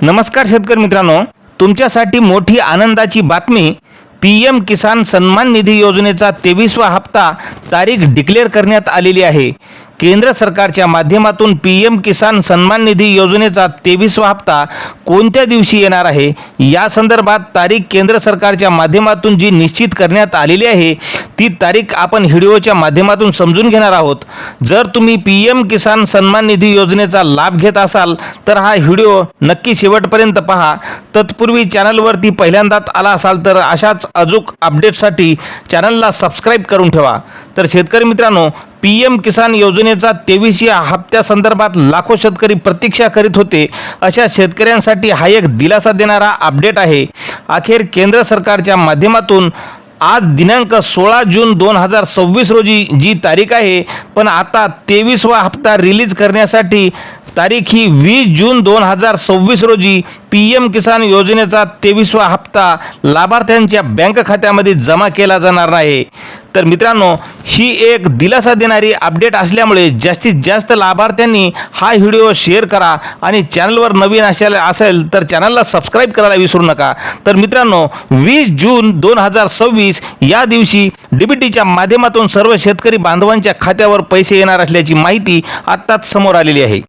नमस्कार शेतकरी मित्रांनो, तुमच्यासाठी मोठी आनंदाची बातमी। पीएम किसान सन्मान निधी योजनेचा 23वा हप्ता तारीख डिक्लेअर करण्यात आलेली आहे। केंद्र सरकारच्या माध्यमातून पीएम किसान सन्मान निधी योजनेचा 23वा हप्ता कोणत्या दिवशी येणार आहे या संदर्भात तारीख केंद्र सरकारच्या माध्यमातून जी निश्चित करण्यात आलेली आहे ती तारीख आपण व्हिडिओच्या माध्यमातून समजून घेणार आहोत। जर तुम्ही पीएम किसान सन्मान निधी योजनेचा लाभ घेत असाल तर हा व्हिडिओ नक्की शेवटपर्यंत पहा। तत्पूर्वी चॅनलवरती पहिल्यांदाच आला असाल तर अशाच अचूक अपडेटसाठी चॅनलला सबस्क्राइब करून ठेवा। तर शेतकरी मित्रांनो, पीएम किसान योजनेचा 23व्या हप्त्यासंदर्भात लाखो शेतकरी प्रतीक्षा करीत होते। अशा शेतकऱ्यांसाठी हा एक दिलासा देणारा अपडेट आहे। अखेर केंद्र सरकारच्या माध्यमातून आज दिनांक 16 जून 2026 रोजी जी तारीख आहे, पण आता 23वा हप्ता रिलीज करण्यासाठी तारीख ही 20 जून 2026 रोजी पीएम किसान योजनेचा 23वा हप्ता लाभार्थ्यांच्या बँक खात्यामध्ये जमा केला जाणार नाही। तर मित्रांनो, ही एक दिलासा देणारी अपडेट असल्यामुळे जास्तीत जास्त लाभार्थ्यांनी हा व्हिडिओ शेअर करा आणि चॅनलवर नवीन असेल तर चॅनलला सबस्क्राइब करायला विसरू नका। तर मित्रांनो, 20 जून 2026 या दिवशी डीबीटीच्या माध्यमातून सर्व शेतकरी बांधवांच्या खात्यावर पैसे येणार असल्याची माहिती आत्ताच समोर आलेली आहे।